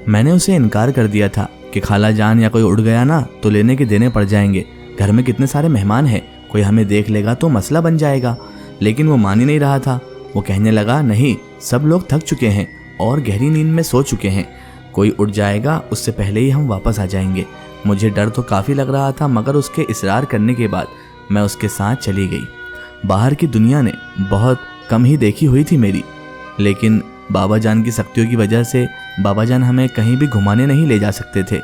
मैंने उसे इनकार कर दिया था कि खाला जान या कोई उड़ गया ना तो लेने के देने पड़ जाएंगे, घर में कितने सारे मेहमान हैं, कोई हमें देख लेगा तो मसला बन जाएगा। लेकिन वो मान ही नहीं रहा था। वो कहने लगा, नहीं, सब लोग थक चुके हैं और गहरी नींद में सो चुके हैं, कोई उठ जाएगा उससे पहले ही हम वापस आ जाएंगे। मुझे डर तो काफ़ी लग रहा था, मगर उसके इसरार करने के बाद मैं उसके साथ चली गई। बाहर की दुनिया ने बहुत कम ही देखी हुई थी मेरी, लेकिन बाबा जान की शक्तियों की वजह से बाबा जान हमें कहीं भी घुमाने नहीं ले जा सकते थे।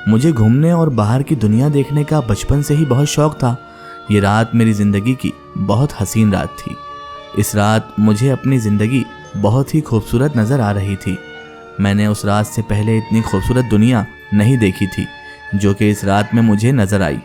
मुझे घूमने और बाहर की दुनिया देखने का बचपन से ही बहुत शौक था। ये रात मेरी ज़िंदगी की बहुत हसीन रात थी। इस रात मुझे अपनी ज़िंदगी बहुत ही खूबसूरत नज़र आ रही थी। मैंने उस रात से पहले इतनी खूबसूरत दुनिया नहीं देखी थी जो कि इस रात में मुझे नज़र आई।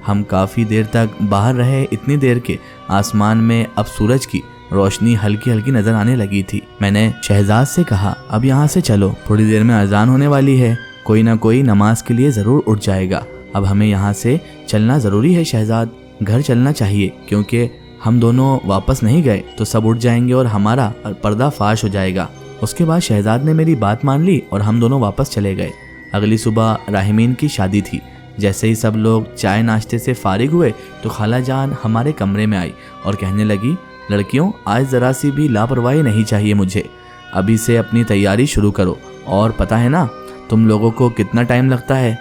हम काफ़ी देर तक बाहर रहे, इतनी देर के आसमान में अब सूरज की रोशनी हल्की हल्की नज़र आने लगी थी। मैंने शहजाद से कहा, अब यहाँ से चलो, थोड़ी देर में अजान होने वाली है, कोई ना कोई नमाज के लिए ज़रूर उठ जाएगा। अब हमें यहाँ से चलना ज़रूरी है शहजाद, घर चलना चाहिए, क्योंकि हम दोनों वापस नहीं गए तो सब उठ जाएंगे और हमारा पर्दा फाश हो जाएगा। उसके बाद शहजाद ने मेरी बात मान ली और हम दोनों वापस चले गए। अगली सुबह राहिमीन की शादी थी। जैसे ही सब लोग चाय नाश्ते से फारिग हुए तो खाला जान हमारे कमरे में आई और कहने लगी, लड़कियों, आज ज़रा सी भी लापरवाही नहीं चाहिए मुझे, अभी से अपनी तैयारी शुरू करो। और पता है ना तुम लोगों को कितना टाइम लगता है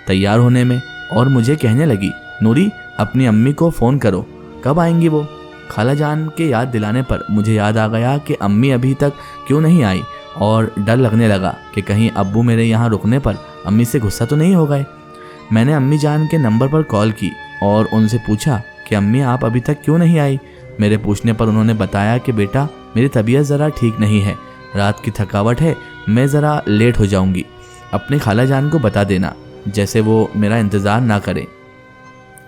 तैयार होने में। और मुझे कहने लगी, नूरी, अपनी अम्मी को फ़ोन करो, कब आएंगी वो। खाला जान के याद दिलाने पर मुझे याद आ गया कि अम्मी अभी तक क्यों नहीं आई, और डर लगने लगा कि कहीं अब्बू मेरे यहाँ रुकने पर अम्मी से गुस्सा तो नहीं हो गए। मैंने अम्मी जान के नंबर पर कॉल की और उनसे पूछा कि अम्मी आप अभी तक क्यों नहीं आई। मेरे पूछने पर उन्होंने बताया कि बेटा, मेरी तबीयत ज़रा ठीक नहीं है, रात की थकावट है, मैं ज़रा लेट हो जाऊंगी। अपने खाला जान को बता देना, जैसे वो मेरा इंतज़ार ना करें।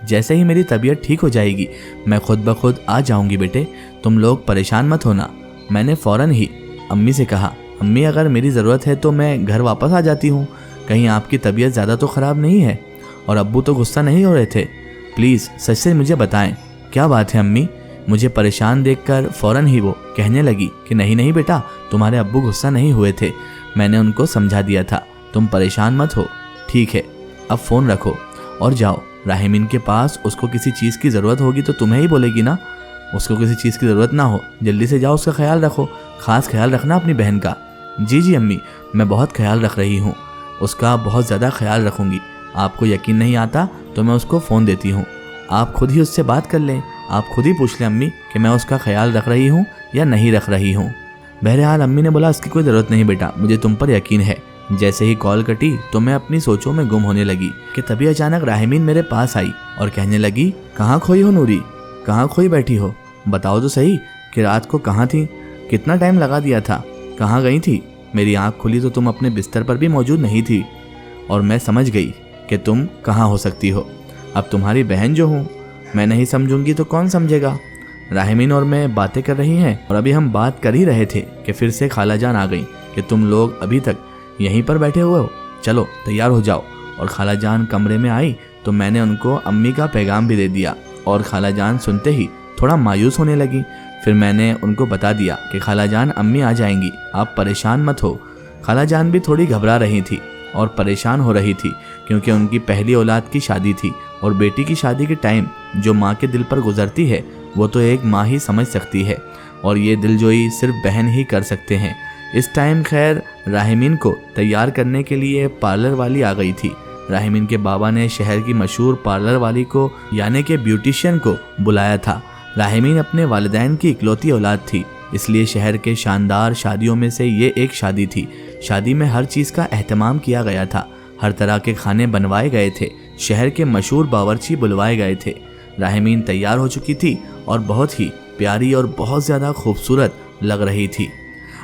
जैसे ही मेरी तबीयत ठीक हो जाएगी मैं खुद ब खुद आ जाऊंगी बेटे, तुम लोग परेशान मत होना। मैंने फ़ौरन ही अम्मी से कहा, अम्मी अगर मेरी ज़रूरत है तो मैं घर वापस आ जाती हूँ, कहीं आपकी तबीयत ज़्यादा तो ख़राब नहीं है। और अब्बू तो गुस्सा नहीं हो रहे थे, प्लीज़ सच से मुझे बताएं क्या बात है अम्मी। मुझे परेशान देखकर फ़ौरन ही वो कहने लगी कि नहीं नहीं बेटा, तुम्हारे अब्बू गुस्सा नहीं हुए थे, मैंने उनको समझा दिया था, तुम परेशान मत हो। ठीक है, अब फ़ोन रखो और जाओ राहिमीन के पास, उसको किसी चीज़ की ज़रूरत होगी तो तुम्हें ही बोलेगी ना, उसको किसी चीज़ की ज़रूरत ना हो, जल्दी से जाओ, उसका ख्याल रखो, ख़ास ख्याल रखना अपनी बहन का। जी जी अम्मी, मैं बहुत ख्याल रख रही हूँ, उसका बहुत ज़्यादा ख्याल रखूँगी। आपको यकीन नहीं आता तो मैं उसको फ़ोन देती हूँ, आप खुद ही उससे बात कर लें, आप खुद ही पूछ लें अम्मी कि मैं उसका ख्याल रख रही हूँ या नहीं रख रही हूँ। बहरहाल अम्मी ने बोला, इसकी कोई ज़रूरत नहीं बेटा, मुझे तुम पर यकीन है। जैसे ही कॉल कटी तो मैं अपनी सोचों में गुम होने लगी कि तभी अचानक राहिमीन मेरे पास आई और कहने लगी, कहाँ खोई हो नूरी, कहाँ खोई बैठी हो, बताओ तो सही कि रात को कहाँ थी, कितना टाइम लगा दिया था, कहाँ गई थी। मेरी आँख खुली तो तुम अपने बिस्तर पर भी मौजूद नहीं थी और मैं समझ गई कि तुम कहाँ हो सकती हो। अब तुम्हारी बहन जो हूँ मैं नहीं समझूंगी तो कौन समझेगा। राहिमीन और मैं बातें कर रही हैं और अभी हम बात कर ही रहे थे कि फिर से खाला जान आ गई कि तुम लोग अभी तक यहीं पर बैठे हुए हो, चलो तैयार हो जाओ। और खाला जान कमरे में आई तो मैंने उनको अम्मी का पैगाम भी दे दिया और खाला जान सुनते ही थोड़ा मायूस होने लगी। फिर मैंने उनको बता दिया कि खाला जान अम्मी आ जाएंगी, आप परेशान मत हो। खाला जान भी थोड़ी घबरा रही थी और परेशान हो रही थी क्योंकि उनकी पहली औलाद की शादी थी और बेटी की शादी के टाइम जो माँ के दिल पर गुजरती है वो तो एक माँ ही समझ सकती है और ये दिलजोई सिर्फ बहन ही कर सकते हैं। इस टाइम खैर राहिमीन को तैयार करने के लिए पार्लर वाली आ गई थी। राहिमीन के बाबा ने शहर की मशहूर पार्लर वाली को यानी कि ब्यूटिशियन को बुलाया था। राहिमीन अपने वालिदैन की इकलौती औलाद थी, इसलिए शहर के शानदार शादियों में से ये एक शादी थी। शादी में हर चीज़ का एहतमाम किया गया था, हर तरह के खाने बनवाए गए थे, शहर के मशहूर बावर्ची बुलवाए गए थे। राहिमीन तैयार हो चुकी थी और बहुत ही प्यारी और बहुत ज़्यादा खूबसूरत लग रही थी।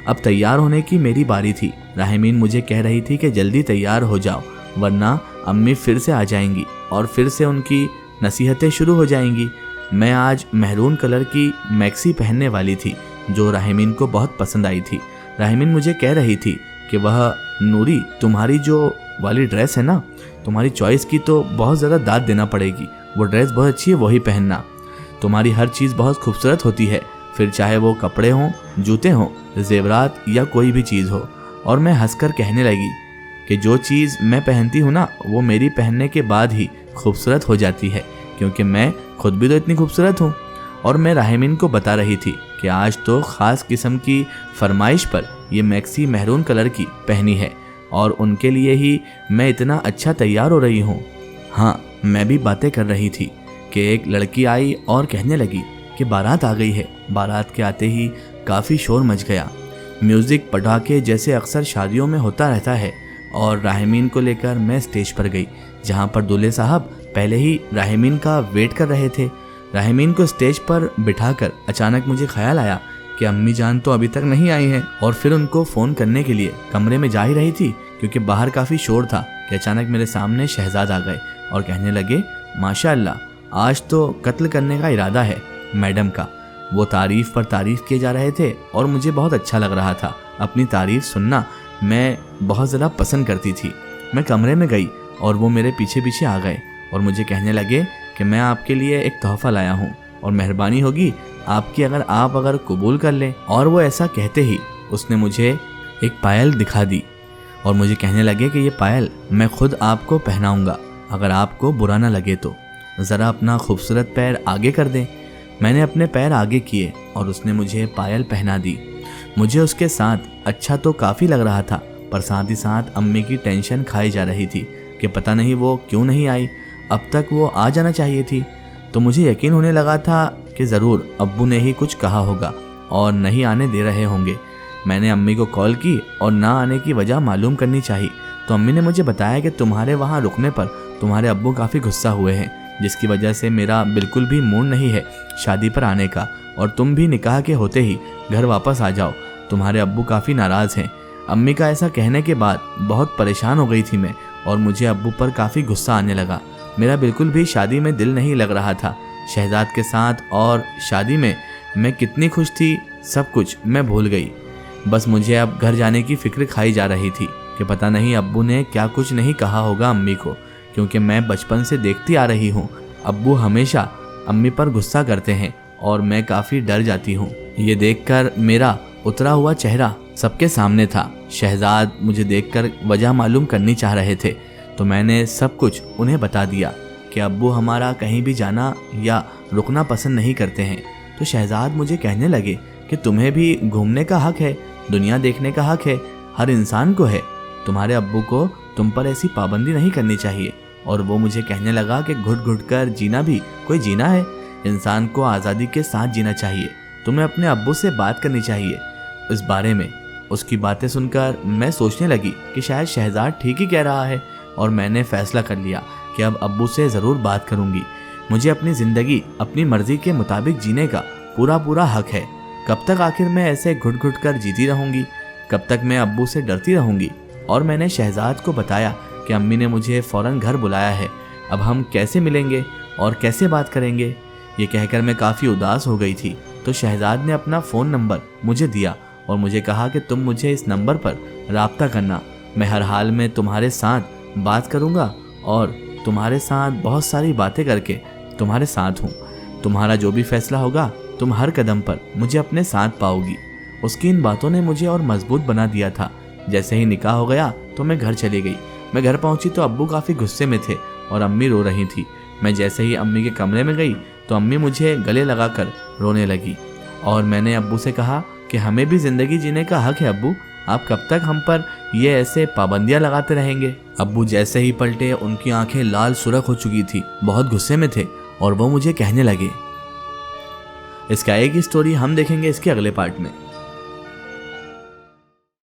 अब तैयार होने की मेरी बारी थी। राहिमीन मुझे कह रही थी कि जल्दी तैयार हो जाओ वरना अम्मी फिर से आ जाएंगी और फिर से उनकी नसीहतें शुरू हो जाएंगी। मैं आज महरून कलर की मैक्सी पहनने वाली थी जो राहिमीन को बहुत पसंद आई थी। राहिमीन मुझे कह रही थी कि वह नूरी, तुम्हारी जो वाली ड्रेस है ना, तुम्हारी चॉइस की तो बहुत ज़्यादा दाद देना पड़ेगी, वो ड्रेस बहुत अच्छी है, वही पहनना, तुम्हारी हर चीज़ बहुत खूबसूरत होती है, फिर चाहे वो कपड़े हों, जूते हों, जेवरात या कोई भी चीज़ हो। और मैं हंसकर कहने लगी کہ جو چیज़ میں پہنتی ہوں نا وہ میری پہننے کے بعد ہی خوبصورت ہو جاتی ہے، کیونکہ میں خود بھی تو اتنی خوبصورت ہوں۔ اور میں راہمین کو بتا رہی تھی کہ آج تو خاص قسم کی فرمائش پر یہ میکسی مہرون کلر کی پہنی ہے اور ان کے لیے ہی میں اتنا اچھا تیار ہو رہی ہوں۔ ہاں، میں بھی باتیں کر رہی تھی کہ ایک لڑکی آئی اور کہنے لگی کہ بارات آ گئی ہے۔ بارات کے آتے ہی کافی شور مچ گیا، میوزک پٹاخے جیسے اکثر شادیوں میں ہوتا رہتا ہے، اور راہمین کو لے کر میں اسٹیج پر گئی جہاں پر دولہے صاحب پہلے ہی راہمین کا ویٹ کر رہے تھے۔ راہمین کو اسٹیج پر بٹھا کر اچانک مجھے خیال آیا کہ امی جان تو ابھی تک نہیں آئی ہیں، اور پھر ان کو فون کرنے کے لیے کمرے میں جا ہی رہی تھی کیونکہ باہر کافی شور تھا کہ اچانک میرے سامنے شہزاد آ گئے اور کہنے لگے ماشاء اللہ آج تو قتل کرنے کا ارادہ ہے میڈم کا۔ وہ تعریف پر تعریف کیے جا رہے تھے اور مجھے بہت اچھا لگ رہا تھا۔ اپنی تعریف سننا میں بہت زیادہ پسند کرتی تھی۔ میں کمرے میں گئی اور وہ میرے پیچھے پیچھے آ گئے اور مجھے کہنے لگے کہ میں آپ کے لیے ایک تحفہ لایا ہوں اور مہربانی ہوگی آپ کی اگر قبول کر لیں۔ اور وہ ایسا کہتے ہی اس نے مجھے ایک پائل دکھا دی اور مجھے کہنے لگے کہ یہ پائل میں خود آپ کو پہناؤں گا، اگر آپ کو برا نہ لگے تو ذرا اپنا خوبصورت پیر آگے کر دیں۔ میں نے اپنے پیر آگے کیے اور اس نے مجھے پائل پہنا دی۔ مجھے اس کے ساتھ اچھا تو کافی لگ رہا تھا، پر ساتھ ہی ساتھ امی کی ٹینشن کھائی جا رہی تھی کہ پتہ نہیں وہ کیوں نہیں آئی، اب تک وہ آ جانا چاہیے تھی۔ تو مجھے یقین ہونے لگا تھا کہ ضرور ابو نے ہی کچھ کہا ہوگا اور نہیں آنے دے رہے ہوں گے۔ میں نے امی کو کال کی اور نہ آنے کی وجہ معلوم کرنی چاہی، تو امی نے مجھے بتایا کہ تمہارے وہاں رکنے پر تمہارے ابو کافی غصہ ہوئے ہیں، جس کی وجہ سے میرا بالکل بھی موڈ نہیں ہے شادی پر آنے کا، اور تم بھی نکاح کے ہوتے ہی گھر واپس آ جاؤ، تمہارے ابو کافی ناراض ہیں۔ امی کا ایسا کہنے کے بعد بہت پریشان ہو گئی تھی میں، اور مجھے ابو پر کافی غصہ آنے لگا۔ میرا بالکل بھی شادی میں دل نہیں لگ رہا تھا شہزاد کے ساتھ، اور شادی میں کتنی خوش تھی سب کچھ میں بھول گئی۔ بس مجھے اب گھر جانے کی فکر کھائی جا رہی تھی کہ پتہ نہیں ابو نے کیا کچھ نہیں کہا ہوگا امی کو، کیونکہ میں بچپن سے دیکھتی آ رہی ہوں ابو ہمیشہ امی پر غصہ کرتے ہیں اور میں کافی ڈر جاتی ہوں۔ یہ دیکھ کر میرا اترا ہوا چہرہ سب کے سامنے تھا۔ شہزاد مجھے دیکھ کر وجہ معلوم کرنی چاہ رہے تھے، تو میں نے سب کچھ انہیں بتا دیا کہ ابو ہمارا کہیں بھی جانا یا رکنا پسند نہیں کرتے ہیں۔ تو شہزاد مجھے کہنے لگے کہ تمہیں بھی گھومنے کا حق ہے، دنیا دیکھنے کا حق ہے، ہر انسان کو ہے، تمہارے ابو کو تم پر ایسی پابندی نہیں کرنی چاہیے۔ اور وہ مجھے کہنے لگا کہ گھٹ گھٹ کر جینا بھی کوئی جینا ہے، انسان کو آزادی کے ساتھ جینا چاہیے، تمہیں اپنے ابو سے بات کرنی چاہیے اس بارے میں۔ اس کی باتیں سن کر میں سوچنے لگی کہ شاید شہزاد ٹھیک ہی کہہ رہا ہے، اور میں نے فیصلہ کر لیا کہ اب ابو سے ضرور بات کروں گی۔ مجھے اپنی زندگی اپنی مرضی کے مطابق جینے کا پورا حق ہے۔ کب تک آخر میں ایسے گھٹ گھٹ کر جیتی رہوں گی؟ کب تک میں ابو سے ڈرتی رہوں گی؟ اور میں نے شہزاد کو بتایا کہ امی نے مجھے فوراً گھر بلایا ہے، اب ہم کیسے ملیں گے اور کیسے بات کریں گے؟ یہ کہہ کر میں کافی اداس ہو گئی تھی۔ تو شہزاد نے اپنا فون نمبر مجھے دیا اور مجھے کہا کہ تم مجھے اس نمبر پر رابطہ کرنا، میں ہر حال میں تمہارے ساتھ بات کروں گا اور تمہارے ساتھ بہت ساری باتیں کر کے تمہارے ساتھ ہوں، تمہارا جو بھی فیصلہ ہوگا تم ہر قدم پر مجھے اپنے ساتھ پاؤ گی۔ اس کی ان باتوں نے مجھے اور مضبوط بنا دیا تھا۔ جیسے ہی نکاح ہو گیا تو میں گھر چلی گئی۔ میں گھر پہنچی تو ابو کافی غصے میں تھے اور امی رو رہی تھی۔ میں جیسے ہی امی کے کمرے میں گئی تو امی مجھے گلے لگا کر رونے لگی، اور میں نے ابو سے کہا کہ ہمیں بھی زندگی جینے کا حق ہے ابو، آپ کب تک ہم پر یہ ایسے پابندیاں لگاتے رہیں گے؟ ابو جیسے ہی پلٹے ان کی آنکھیں لال سرخ ہو چکی تھی، بہت غصے میں تھے، اور وہ مجھے کہنے لگے۔ اس کا ایک ہی سٹوری ہم دیکھیں گے اس کے اگلے پارٹ میں۔